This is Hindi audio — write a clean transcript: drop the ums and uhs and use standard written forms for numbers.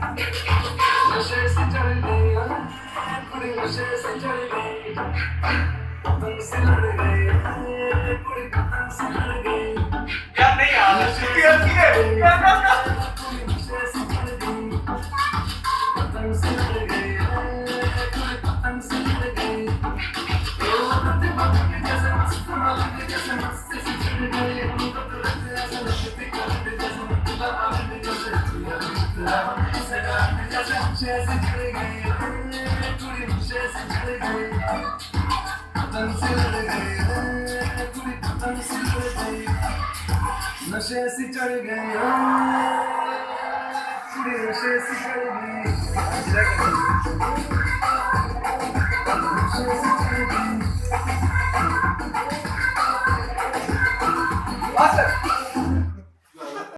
नशे से चढ़ गई कुड़ी नशे से चढ़ गई पतंग से लड़ गई कुड़ी पतंग से लड़ गई यार नहीं यार छुट्टी होती है कुड़ी नशे से चढ़ गई पतंग से लड़ गई कुड़ी पतंग से लड़ गई रोते पतंग जैसे मस्त मालूम जैसे मस्त से चढ़ गई हम तो तुरंत ऐसे लगती करते जैसे मतलब आने जैसे नशे से चढ़ गई कुड़ी नशे से चढ़ गई पतंग से लड़ गई कुड़ी पतंग से लड़ गई नशे से चढ़ गई कुड़ी नशे से चढ़ गई नशे से चढ़ गई